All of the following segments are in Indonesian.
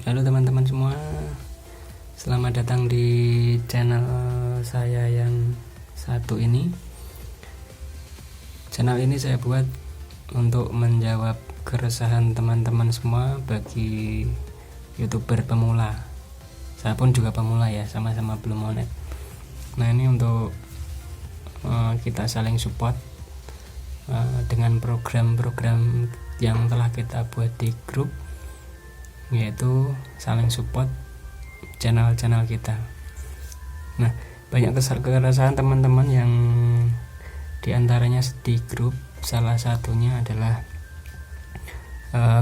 Halo teman-teman semua, selamat datang di channel saya yang satu ini. Channel ini saya buat untuk menjawab keresahan teman-teman semua bagi YouTuber pemula. Saya pun juga pemula ya, sama-sama belum monet. Nah, ini untuk kita saling support dengan program-program yang telah kita buat di grup, yaitu saling support channel-channel kita. Nah, banyak keresahan teman-teman yang diantaranya di grup, salah satunya adalah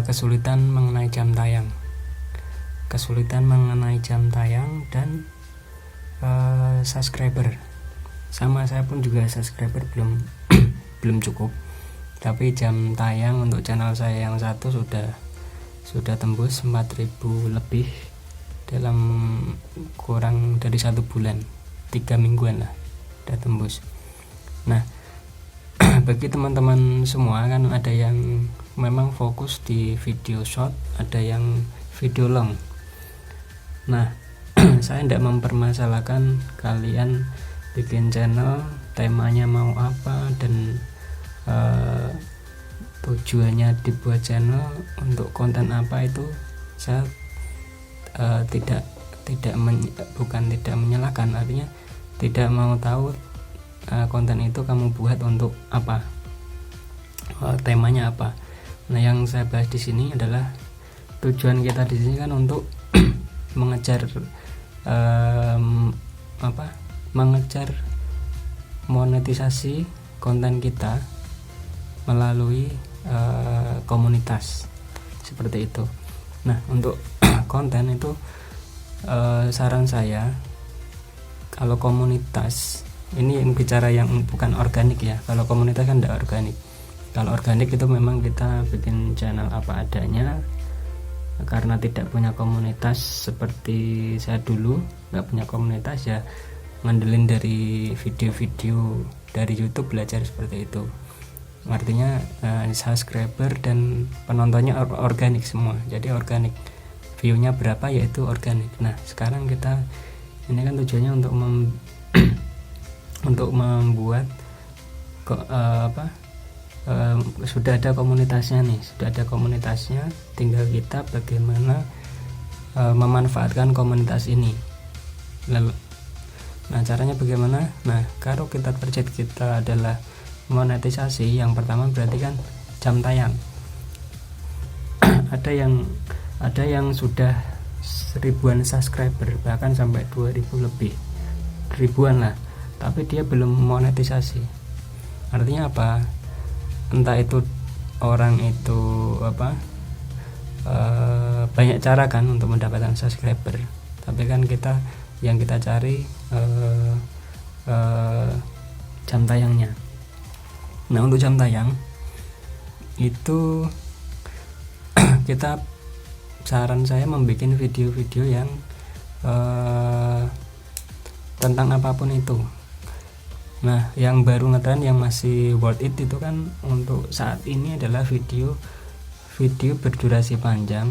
kesulitan mengenai jam tayang, dan subscriber. Sama saya pun juga subscriber belum belum cukup, tapi jam tayang untuk channel saya yang satu sudah tembus 4.000 lebih dalam kurang dari 1 bulan, 3 mingguan lah udah tembus. Nah, bagi teman-teman semua kan ada yang memang fokus di video short, ada yang video long. Nah, saya tidak mempermasalahkan kalian bikin channel, temanya mau apa, dan tujuannya dibuat channel untuk konten apa, itu saya bukan tidak menyalahkan, artinya tidak mau tahu konten itu kamu buat untuk apa, temanya apa. Nah, yang saya bahas di sini adalah tujuan kita di sini kan untuk mengejar mengejar monetisasi konten kita melalui komunitas seperti itu. Nah, untuk konten itu saran saya, kalau komunitas ini yang bicara yang bukan organik ya, kalau komunitas kan tidak organik. Kalau organik itu memang kita bikin channel apa adanya, karena tidak punya komunitas seperti saya dulu, nggak punya komunitas ya, ngandelin dari video-video dari YouTube, belajar seperti itu. Artinya subscriber dan penontonnya organik semua, jadi organik, viewnya berapa yaitu organik. Nah, sekarang kita ini kan tujuannya untuk untuk membuat sudah ada komunitasnya nih, tinggal kita bagaimana memanfaatkan komunitas ini. Lalu, nah, caranya bagaimana? Nah, kalau target kita adalah monetisasi, yang pertama berarti kan jam tayang. ada yang sudah 1000-an subscriber, bahkan sampai 2000 lebih, ribuan lah, tapi dia belum monetisasi. Artinya apa? Entah itu orang itu banyak cara kan untuk mendapatkan subscriber, tapi kan yang kita cari jam tayangnya. Nah, untuk jam tayang itu kita, saran saya membuat video-video yang tentang apapun itu. Nah, yang baru ngetren, yang masih worth it itu kan untuk saat ini adalah video berdurasi panjang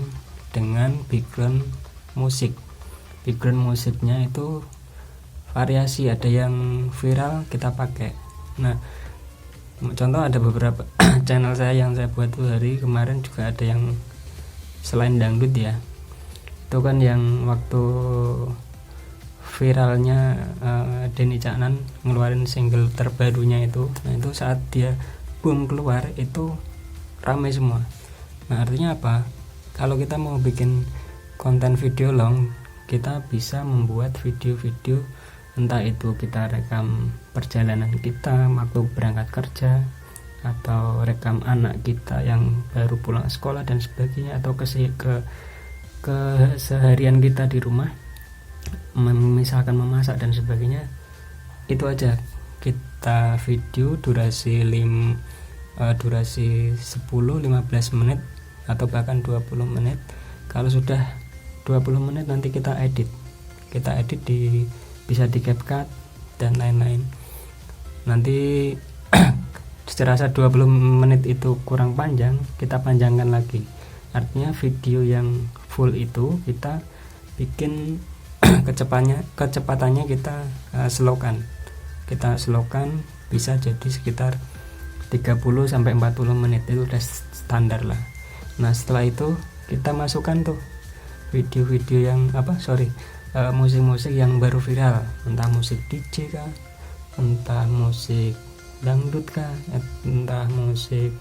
dengan background musik. Background musiknya itu variasi, ada yang viral kita pakai. Nah, contoh ada beberapa channel saya yang saya buat hari kemarin juga ada yang selain dangdut ya, itu kan yang waktu viralnya Denny Caknan ngeluarin single terbarunya itu. Nah, itu saat dia boom keluar itu ramai semua. Nah, artinya apa? Kalau kita mau bikin konten video long, kita bisa membuat video-video, entah itu kita rekam perjalanan kita waktu berangkat kerja, atau rekam anak kita yang baru pulang sekolah dan sebagainya, atau keseharian kita di rumah, misalkan memasak dan sebagainya. Itu aja, kita video durasi 10-15 menit atau bahkan 20 menit. Kalau sudah 20 menit nanti kita edit bisa di CapCut dan lain-lain. Nanti serasa 20 menit itu kurang panjang, kita panjangkan lagi. Artinya video yang full itu kita bikin kecepatannya kita slowkan. Kita slowkan bisa jadi sekitar 30 sampai 40 menit, itu udah standar lah. Nah, setelah itu kita masukkan tuh video-video yang musik-musik yang baru viral, entah musik DJ kah, entah musik dangdut kah, entah musik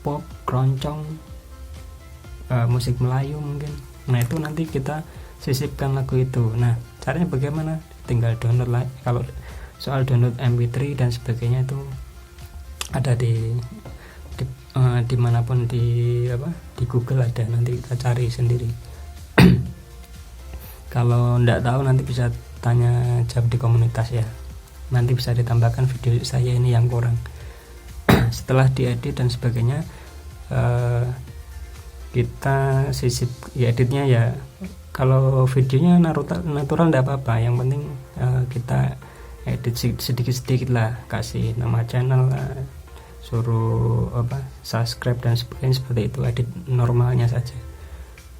pop, keroncong, musik Melayu mungkin. Nah, itu nanti kita sisipkan lagu itu. Nah, caranya bagaimana? Tinggal download lah. Kalau soal download MP3 dan sebagainya itu ada dimanapun di Google ada, nanti kita cari sendiri. Kalau ndak tahu nanti bisa tanya jawab di komunitas ya, nanti bisa ditambahkan video saya ini yang kurang. Setelah diedit dan sebagainya, kita sisip ya, editnya ya kalau videonya natural ndak apa-apa, yang penting kita edit sedikit-sedikit lah, kasih nama channel lah, suruh subscribe dan sebagainya, seperti itu, edit normalnya saja.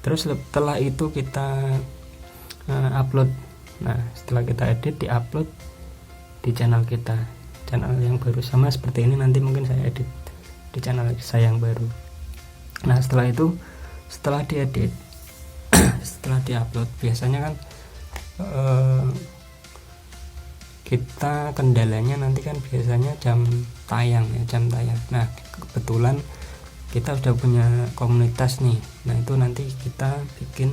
Terus setelah itu kita upload. Nah, setelah kita edit, di-upload di channel kita, channel yang baru, sama seperti ini. Nanti mungkin saya edit di channel saya yang baru. Nah, setelah itu, setelah diedit setelah diupload, biasanya kan kita kendalanya nanti kan biasanya jam tayang. Nah, kebetulan kita sudah punya komunitas nih. Nah, itu nanti kita bikin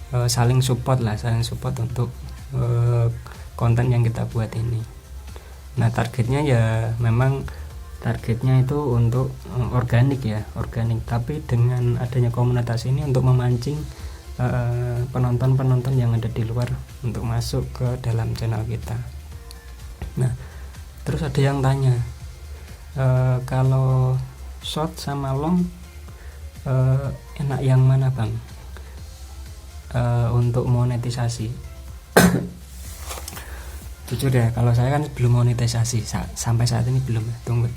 saling support untuk konten yang kita buat ini. Nah, targetnya ya memang targetnya itu untuk organik, tapi dengan adanya komunitas ini untuk memancing penonton-penonton yang ada di luar untuk masuk ke dalam channel kita. Nah, terus ada yang tanya, kalau short sama long enak yang mana bang untuk monetisasi? Jujur ya, kalau saya kan belum monetisasi sampai saat ini, belum,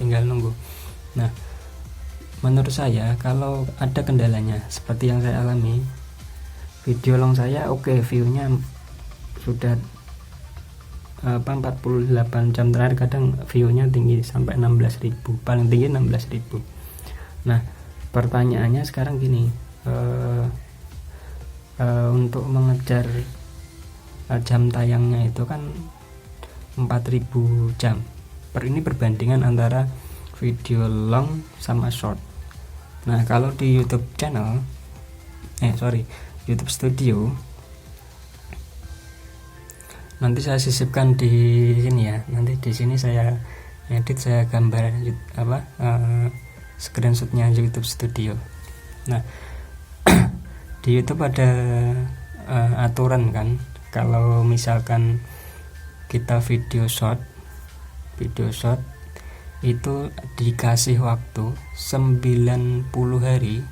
tinggal nunggu. Nah, menurut saya kalau ada kendalanya seperti yang saya alami, video long saya view-nya sudah 48 jam terakhir, kadang view-nya tinggi sampai 16.000, paling tinggi 16.000. Nah, pertanyaannya sekarang gini, untuk mengejar jam tayangnya itu kan 4.000 jam. Ini perbandingan antara video long sama short. Nah, kalau di YouTube channel, YouTube Studio, nanti saya sisipkan di sini ya. Nanti di sini saya edit, saya gambar screenshotnya YouTube Studio. Nah, di YouTube ada aturan kan, kalau misalkan kita video short itu dikasih waktu 90 hari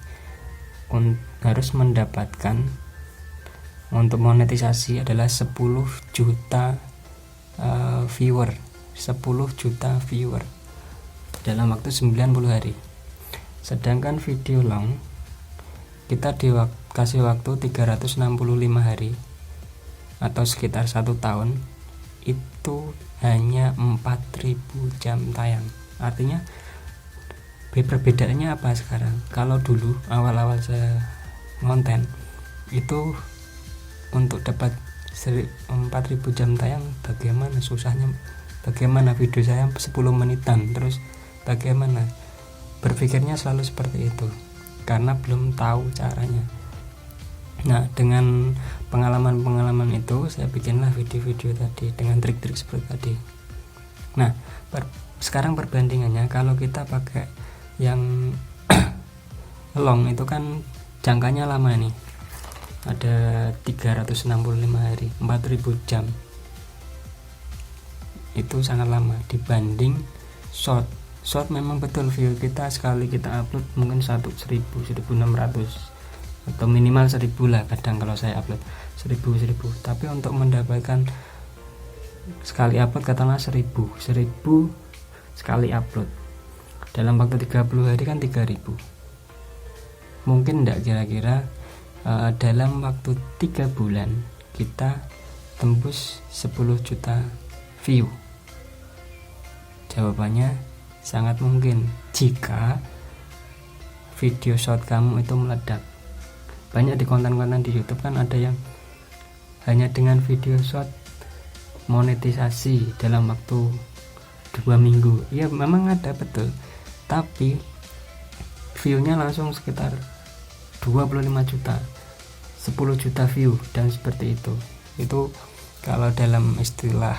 harus mendapatkan, untuk monetisasi adalah 10 juta viewer dalam waktu 90 hari. Sedangkan video long kita dikasih waktu 365 hari atau sekitar 1 tahun, itu hanya 4.000 jam tayang. Artinya perbedaannya apa sekarang? Kalau dulu awal-awal saya ngonten itu untuk dapat 4.000 jam tayang, bagaimana susahnya, bagaimana video saya 10 menitan, terus bagaimana, berpikirnya selalu seperti itu karena belum tahu caranya. Nah, dengan pengalaman itu saya bikinlah video-video tadi dengan trik-trik seperti tadi. Nah, sekarang perbandingannya, kalau kita pakai yang long itu kan jangkanya lama nih, ada 365 hari, 4.000 jam, itu sangat lama dibanding short. Memang betul view kita sekali kita upload mungkin 1.000, 1.600 atau minimal 1.000 lah, kadang kalau saya upload 1.000. Tapi untuk mendapatkan sekali upload katakanlah 1.000 sekali upload dalam waktu 30 hari kan 3.000. mungkin enggak kira-kira dalam waktu 3 bulan kita tembus 10 juta view? Jawabannya sangat mungkin jika video short kamu itu meledak. Banyak di konten-konten di YouTube kan ada yang hanya dengan video short monetisasi dalam waktu 2 minggu. Ya memang ada, betul, tapi view-nya langsung sekitar 25 juta, 10 juta view dan seperti itu. Itu kalau dalam istilah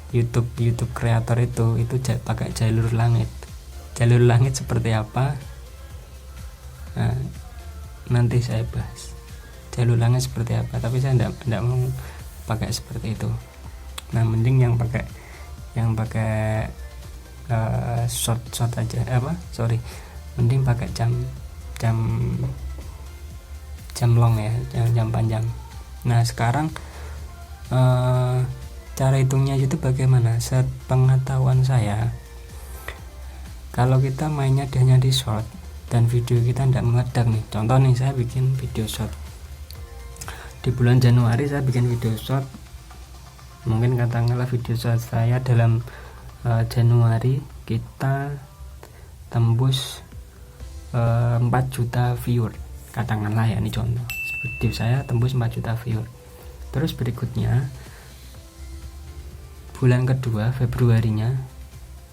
YouTube kreator itu pakai jalur langit. Jalur langit seperti apa? Nah, nanti saya bahas jalur langit seperti apa, tapi saya tidak mau pakai seperti itu. Nah, mending yang pakai short aja, mending pakai jam long ya, jam panjang. Nah, sekarang cara hitungnya itu bagaimana? Sepengetahuan saya, kalau kita mainnya hanya di short dan video kita tidak meledak nih, contoh nih, saya bikin video short di bulan Januari, saya bikin video short, mungkin katakanlah video short saya dalam Januari kita tembus 4 juta viewer, katakanlah ya, ini contoh video saya tembus 4 juta viewer. Terus berikutnya bulan kedua, Februarinya,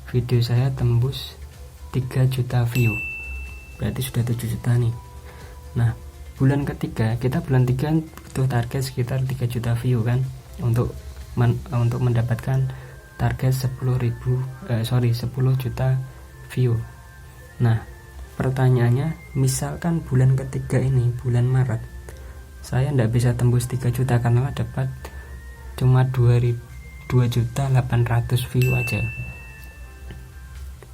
video saya tembus 3 juta view, berarti sudah 7 juta nih. Nah, bulan ketiga, kita bulan 3 butuh target sekitar 3 juta view kan, untuk mendapatkan target 10 juta view. Nah, pertanyaannya, misalkan bulan ketiga ini, bulan Maret, saya tidak bisa tembus 3 juta karena dapat cuma 2.800.000 view aja,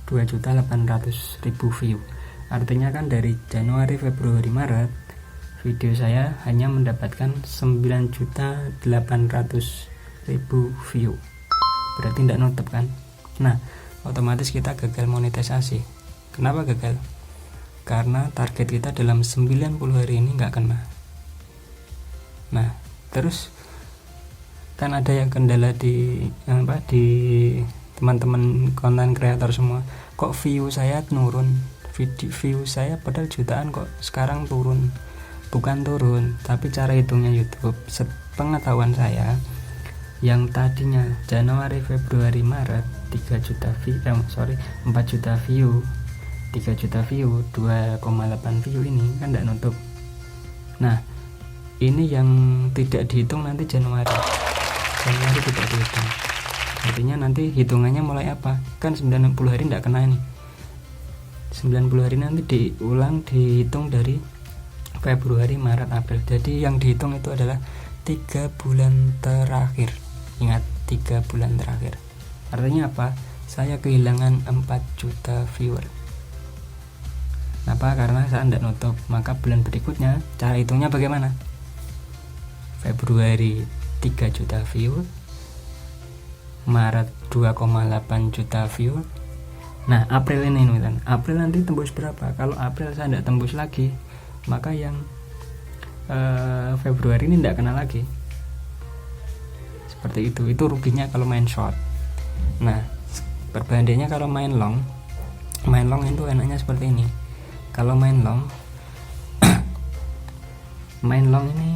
2.800.000 view. Artinya kan dari Januari, Februari, Maret video saya hanya mendapatkan 9.800.000 view, berarti tidak nutup kan. Nah, otomatis kita gagal monetisasi. Kenapa gagal? Karena target kita dalam 90 hari ini nggak kena. Nah, terus kan ada yang kendala di teman-teman konten kreator semua, kok view saya nurun, view saya padahal jutaan kok sekarang turun. Bukan turun, tapi cara hitungnya YouTube, sepengetahuan saya, yang tadinya Januari, Februari, Maret 4 juta view, 3 juta view, 2,8 view ini kan tidak nutup. Nah, ini yang tidak dihitung nanti Januari tidak dihitung. Artinya nanti hitungannya mulai apa? Kan 90 hari tidak kena ini. 90 hari nanti dihitung dari Februari, Maret, April. Jadi yang dihitung itu adalah 3 bulan terakhir. Ingat, 3 bulan terakhir. Artinya apa? Saya kehilangan 4 juta viewer. Kenapa? Karena saya tidak nutup. Maka bulan berikutnya cara hitungnya bagaimana? Februari 3 juta viewer, Maret 2,8 juta viewer. Nah, April ini April nanti tembus berapa? Kalau April saya tidak tembus lagi, maka yang Februari ini tidak kena lagi. Seperti itu ruginya kalau main short. Nah, perbandingannya kalau main long itu enaknya seperti ini. Kalau main long ini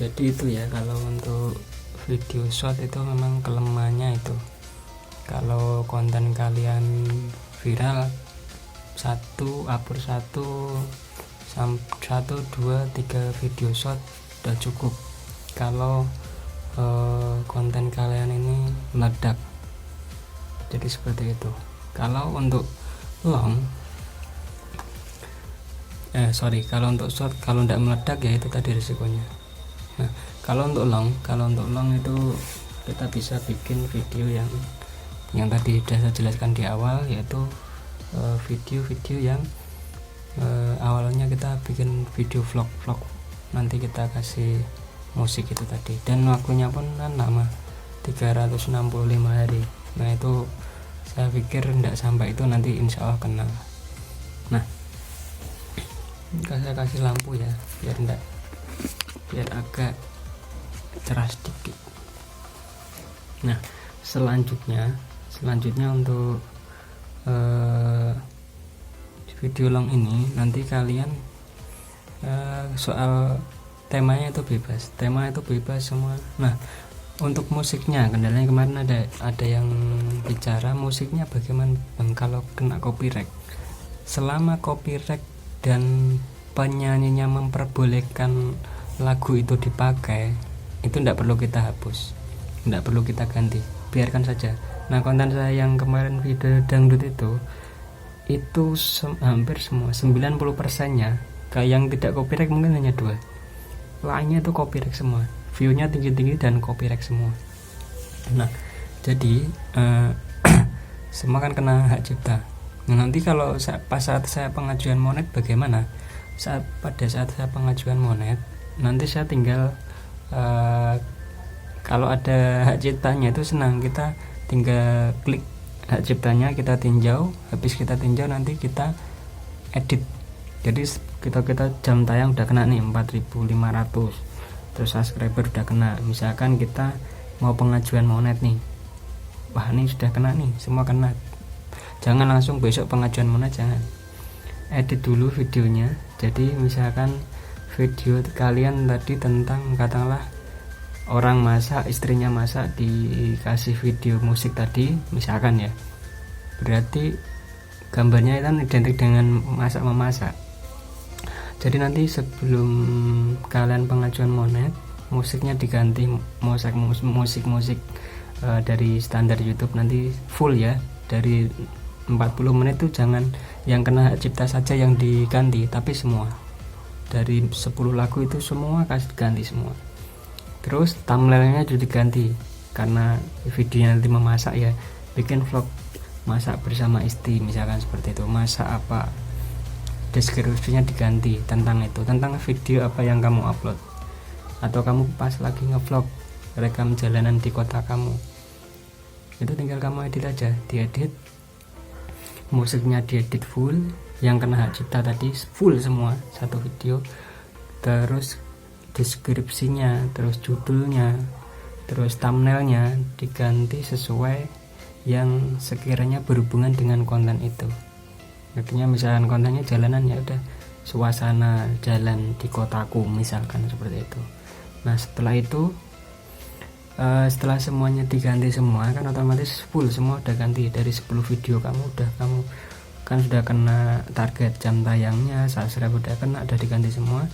jadi itu ya, kalau untuk video short itu memang kelemahannya itu. Kalau konten kalian viral, 1, 2, 3 video short udah cukup. Kalau konten kalian ini meledak, jadi seperti itu. Kalau untuk long, kalau untuk short, kalau tidak meledak ya itu tadi risikonya. Nah, kalau untuk long itu kita bisa bikin video yang tadi sudah saya jelaskan di awal, yaitu video-video yang awalnya kita bikin video vlog, nanti kita kasih musik itu tadi, dan waktunya pun kan lama, 365 hari. Nah itu saya pikir tidak sampai itu, nanti insya Allah kena. Nah saya kasih lampu ya biar agak cerah sedikit. Nah selanjutnya untuk video long ini nanti kalian soal temanya itu bebas semua. Nah untuk musiknya, kendalanya kemarin ada yang bicara musiknya bagaimana Bang kalau kena copyright. Selama copyright dan penyanyinya memperbolehkan lagu itu dipakai, itu tidak perlu kita hapus, tidak perlu kita ganti, biarkan saja. Nah konten saya yang kemarin video dangdut itu hampir semua 90% nya kayak yang tidak copyright mungkin hanya 2, lainnya itu copyright semua, view-nya tinggi-tinggi dan copyright semua. Nah jadi semua kan kena hak cipta. Nah nanti kalau saat saya pengajuan monet bagaimana? Pada saat saya pengajuan monet, nanti saya tinggal kalau ada hak ciptanya itu senang, kita tinggal klik hak ciptanya, kita tinjau, habis kita tinjau nanti kita edit. Jadi kita jam tayang udah kena nih 4.500, terus subscriber udah kena, misalkan kita mau pengajuan monet nih, wah ini sudah kena nih, semua kena. Jangan langsung besok pengajuan monet, jangan, edit dulu videonya. Jadi misalkan video kalian tadi tentang katakanlah orang masak, istrinya masak, dikasih video musik tadi misalkan ya, berarti gambarnya itu identik dengan memasak. Jadi nanti sebelum kalian pengajuan monet, musiknya diganti musik dari standar YouTube, nanti full ya, dari 40 menit itu jangan yang kena hak cipta saja yang diganti, tapi semua dari 10 lagu itu semua kasih ganti semua. Terus thumbnailnya juga diganti, karena videonya nanti memasak ya, bikin vlog masak bersama istri misalkan seperti itu, masak apa, deskripsinya diganti tentang itu, tentang video apa yang kamu upload. Atau kamu pas lagi ngevlog rekam jalanan di kota kamu, itu tinggal kamu edit aja, diedit, musiknya diedit full, yang kena hak cipta tadi full semua satu video, terus deskripsinya, terus judulnya, terus thumbnailnya diganti sesuai yang sekiranya berhubungan dengan konten itu. Artinya misalkan kontennya jalanan, ya udah suasana jalan di kotaku misalkan seperti itu. Nah setelah itu setelah semuanya diganti semua, kan otomatis full semua udah ganti. Dari 10 video kamu kan sudah kena target jam tayangnya, subscribe udah kena, udah diganti semua.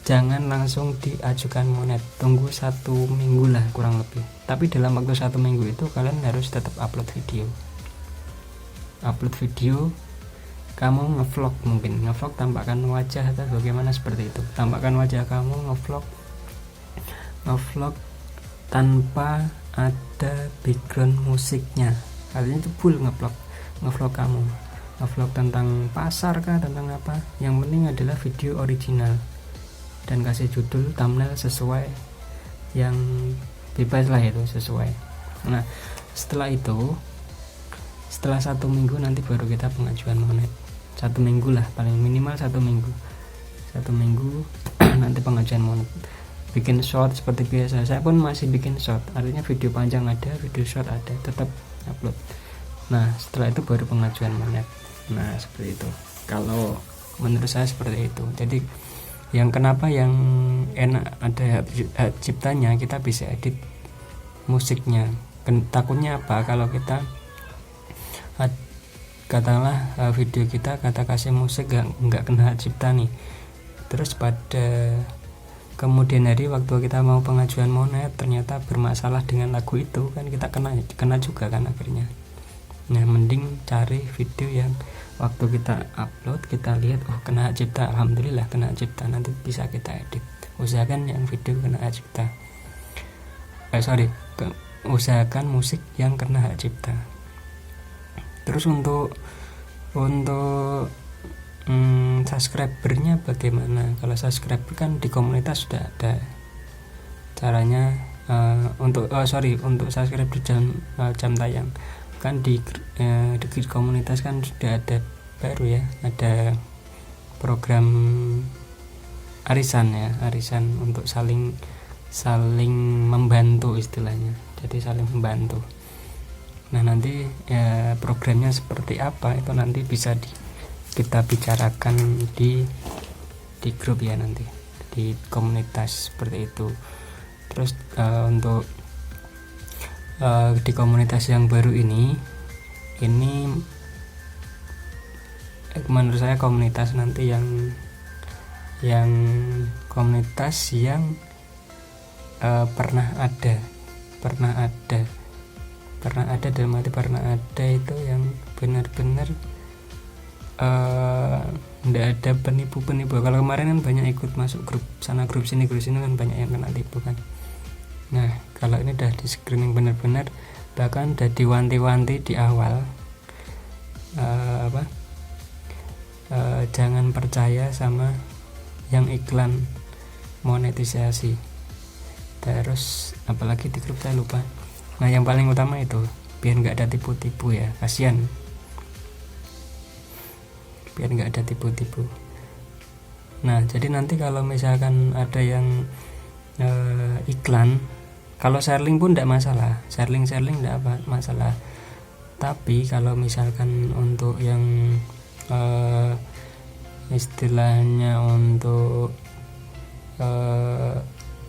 Jangan langsung diajukan monet, tunggu 1 minggu lah kurang lebih. Tapi dalam waktu 1 minggu itu kalian harus tetap upload video. Kamu ngevlog, mungkin ngevlog tampakkan wajah atau bagaimana seperti itu, tampakkan wajah kamu ngevlog tanpa ada background musiknya, artinya itu full ngevlog kamu, ngevlog tentang pasar kah, tentang apa, yang penting adalah video original, dan kasih judul thumbnail sesuai yang bebas lah, itu sesuai. Nah setelah 1 minggu nanti baru kita pengajuan monet. 1 minggu lah, paling minimal 1 minggu nanti pengajuan monet. Bikin short seperti biasa, saya pun masih bikin short, artinya video panjang ada, video short ada, tetap upload. Nah setelah itu baru pengajuan monet. Nah seperti itu kalau menurut saya, seperti itu. Jadi yang kenapa yang enak ada hak ciptanya, kita bisa edit musiknya. Takutnya apa, kalau kita katakanlah video kita kata kasih musik nggak kena hak cipta nih, terus pada kemudian hari waktu kita mau pengajuan monet ternyata bermasalah dengan lagu itu, kan kita kena juga kan akhirnya. Nah mending cari video yang waktu kita upload kita lihat, oh kena hak cipta, alhamdulillah kena hak cipta, nanti bisa kita edit. Usahakan yang video kena hak cipta, usahakan musik yang kena hak cipta. Terus untuk subscribernya bagaimana? Kalau subscriber kan di komunitas sudah ada caranya, untuk subscribe di jam tayang kan di komunitas kan sudah ada baru ya, ada program arisan untuk saling membantu istilahnya, jadi saling membantu. Nah nanti programnya seperti apa itu nanti bisa kita bicarakan di grup ya, nanti di komunitas seperti itu. Terus untuk di komunitas yang baru ini menurut saya komunitas nanti yang komunitas yang pernah ada dalam arti pernah ada itu yang benar-benar tidak ada penipu. Kalau kemarin kan banyak ikut masuk grup sana grup sini kan banyak yang kena tipu kan. Nah kalau ini udah di screening benar-benar, bahkan udah diwanti-wanti di awal jangan percaya sama yang iklan monetisasi. Terus apalagi di grup saya lupa. Nah yang paling utama itu biar nggak ada tipu-tipu ya, kasihan biar nggak ada tipu-tipu. Nah jadi nanti kalau misalkan ada yang iklan, kalau sharing pun tidak masalah, sharing tidak masalah. Tapi kalau misalkan untuk yang istilahnya untuk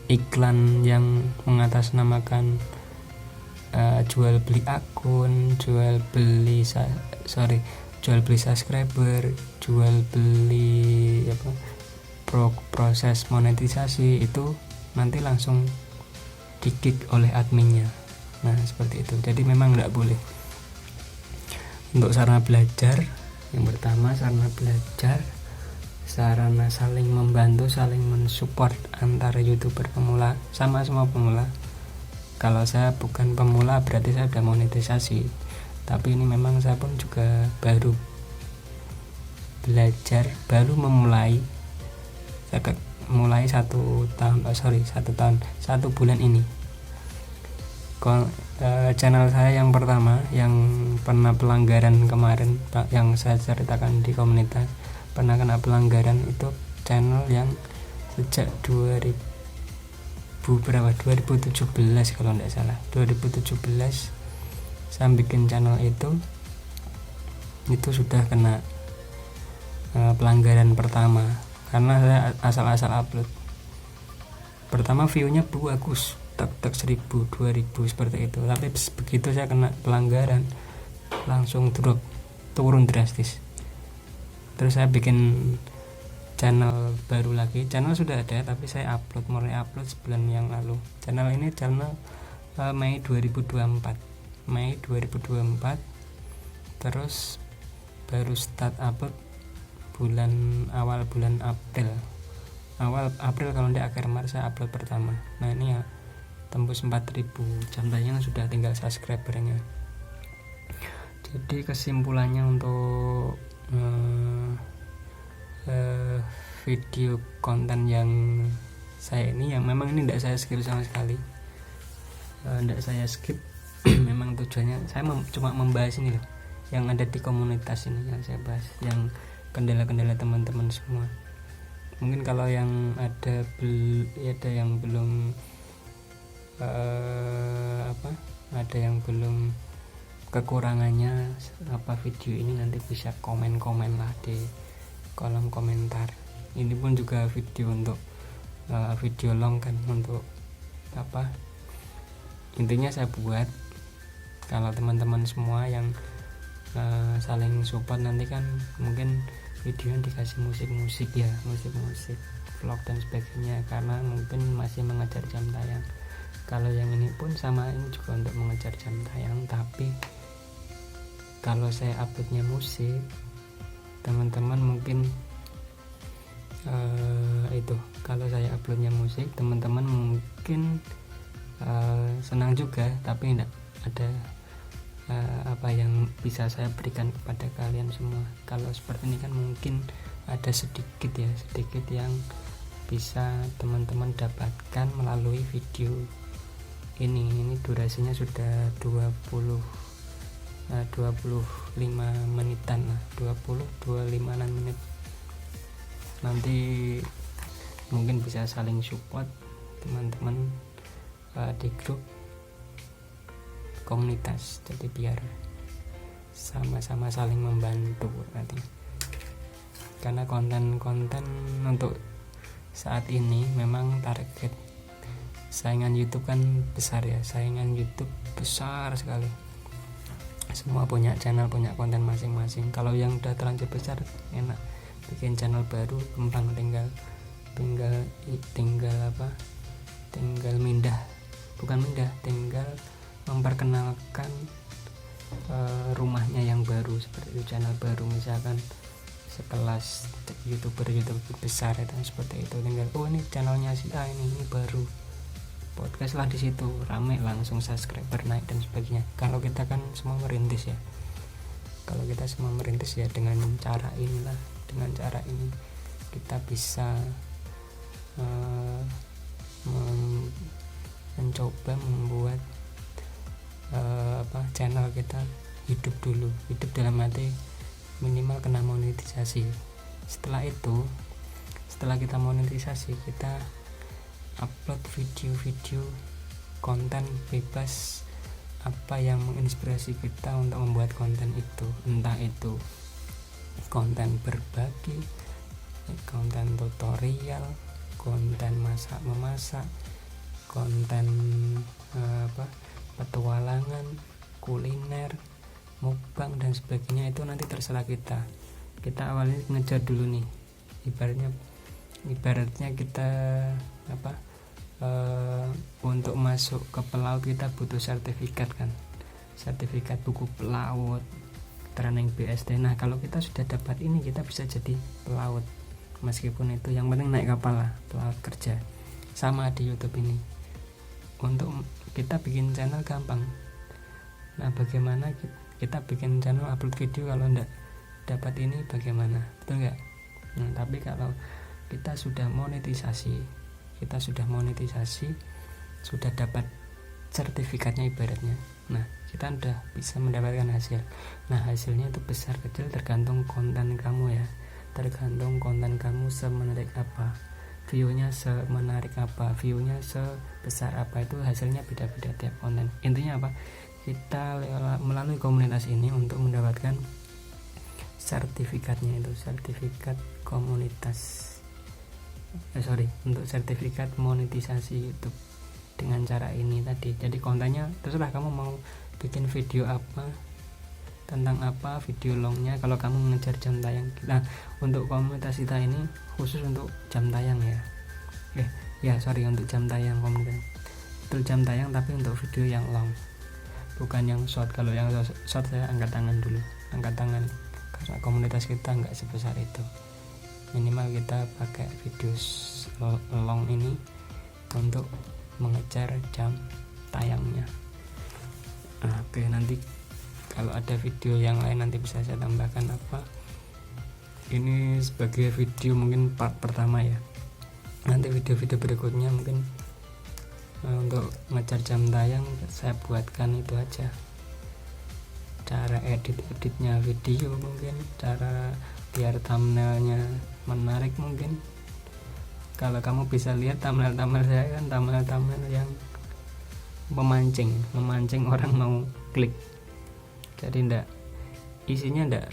iklan yang mengatasnamakan jual beli akun, jual beli subscriber, jual beli proses monetisasi, itu nanti langsung di-kick oleh adminnya. Nah seperti itu, jadi memang nggak boleh. Untuk sarana belajar, yang pertama sarana belajar, sarana saling membantu, saling mensupport antara YouTuber pemula sama semua pemula. Kalau saya bukan pemula berarti saya sudah monetisasi, tapi ini memang saya pun juga baru belajar, baru memulai. Saya mulai 1 bulan ini. Channel saya yang pertama yang pernah pelanggaran kemarin, yang saya ceritakan di komunitas, pernah kena pelanggaran, itu channel yang sejak 2017 kalau tidak salah, 2017 saya bikin channel itu sudah kena pelanggaran pertama, karena saya asal-asal upload. Pertama view-nya bagus, tak 1000, 2000 seperti itu, tapi begitu saya kena pelanggaran langsung turun drastis. Terus saya bikin channel baru lagi, channel sudah ada tapi saya mulai upload sebulan yang lalu. Channel ini Mei 2024, terus baru start upload awal bulan April kalau tidak akhir Maret saya upload pertama. Nah ini ya tembus 4000 jam tayang, sudah tinggal subscribernya. Jadi kesimpulannya untuk video konten yang saya ini, yang memang ini tidak saya skip sama sekali, memang tujuannya saya cuma membahas ini loh, yang ada di komunitas ini yang saya bahas, yang kendala-kendala teman-teman semua. Mungkin kalau yang ada yang belum ada yang belum kekurangannya video ini, nanti bisa komen lah di kolom komentar. Ini pun juga video untuk video long kan, untuk intinya saya buat kalau teman-teman semua yang saling support, nanti kan mungkin video yang dikasih musik vlog dan sebagainya, karena mungkin masih mengejar jam tayang. Kalau yang ini pun sama, ini juga untuk mengejar jam tayang, tapi kalau saya uploadnya musik, teman-teman mungkin kalau saya uploadnya musik, teman-teman mungkin senang juga, tapi tidak ada apa yang bisa saya berikan kepada kalian semua. Kalau seperti ini kan mungkin ada sedikit yang bisa teman-teman dapatkan melalui video ini durasinya sudah 25 menitan lah, 25an menit. Nanti mungkin bisa saling support teman-teman di grup komunitas, jadi biar sama-sama saling membantu nanti. Karena konten-konten untuk saat ini memang target saingan YouTube kan besar ya, saingan YouTube besar sekali. Semua punya channel, punya konten masing-masing. Kalau yang udah terlanjur besar enak bikin channel baru, gampang, tinggal tinggal memperkenalkan rumahnya yang baru, seperti itu, channel baru, misalkan sekelas youtuber besar itu seperti itu, tinggal ini channelnya si A ini baru, podcast lah di situ, rame, langsung subscriber naik dan sebagainya. Kalau kita kan semua merintis ya, dengan cara inilah, dengan cara ini kita bisa mencoba membuat channel kita hidup dalam arti minimal kena monetisasi. Setelah kita monetisasi, kita upload video-video konten bebas apa yang menginspirasi kita untuk membuat konten itu, entah itu konten berbagi, konten tutorial, konten memasak, konten petualangan, kuliner, mukbang dan sebagainya. Itu nanti terserah kita awalnya ngejar dulu nih, ibaratnya kita untuk masuk ke pelaut kita butuh sertifikat kan, sertifikat buku pelaut, training BSD. Nah kalau kita sudah dapat ini, kita bisa jadi pelaut, meskipun itu yang penting naik kapal lah, pelaut kerja. Sama di YouTube ini, untuk kita bikin channel gampang. Nah bagaimana kita bikin channel upload video kalau enggak dapat ini, bagaimana, betul nggak? Nah tapi kalau kita sudah monetisasi, sudah dapat sertifikatnya ibaratnya, nah kita udah bisa mendapatkan hasil. Nah hasilnya itu besar kecil tergantung konten kamu ya, tergantung konten kamu semenarik apa, view-nya semenarik apa, view-nya sebesar apa, itu hasilnya beda-beda tiap konten. Intinya apa? Kita melalui komunitas ini untuk mendapatkan sertifikatnya, itu sertifikat komunitas, untuk sertifikat monetisasi YouTube dengan cara ini tadi. Jadi kontennya terserah kamu mau bikin video apa, tentang apa, video longnya, kalau kamu mengejar jam tayang. Nah untuk komunitas kita ini khusus untuk jam tayang ya, untuk jam tayang komunitas, betul jam tayang, tapi untuk video yang long, bukan yang short. Kalau yang short saya angkat tangan karena komunitas kita nggak sebesar itu. Minimal kita pakai video long ini untuk mengejar jam tayangnya. Oke, nanti kalau ada video yang lain nanti bisa saya tambahkan apa. Ini sebagai video mungkin part pertama ya. Nanti video-video berikutnya mungkin untuk mengejar jam tayang saya buatkan itu aja. Cara editnya video, mungkin cara biar thumbnailnya menarik. Mungkin kalau kamu bisa lihat thumbnail saya kan thumbnail yang memancing orang mau klik. Jadi isinya ndak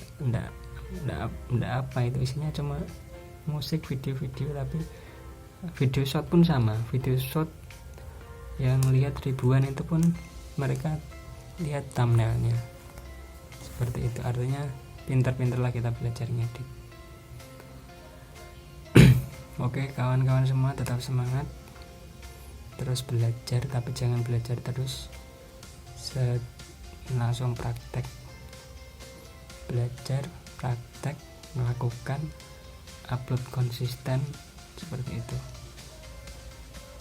apa itu, isinya cuma musik, video-video. Tapi video short pun sama, video short yang lihat ribuan itu pun mereka lihat thumbnailnya. Seperti itu, artinya pintar-pintarlah kita belajar ngedit. Oke kawan-kawan semua, tetap semangat, terus belajar, tapi jangan belajar terus langsung praktek. Belajar, praktek, melakukan, upload konsisten, seperti itu.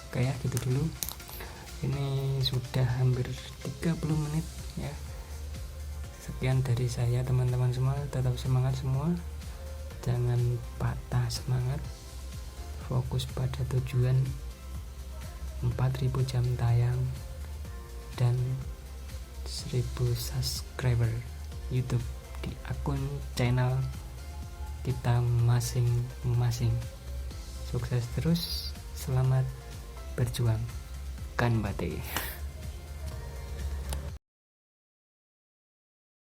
Oke ya, gitu dulu. Ini sudah hampir 30 menit ya. Sekian dari saya teman-teman semua, tetap semangat semua, jangan patah semangat, fokus pada tujuan 4000 jam tayang, dan 1000 subscriber YouTube di akun channel kita masing-masing. Sukses terus, selamat berjuang, kan Bate.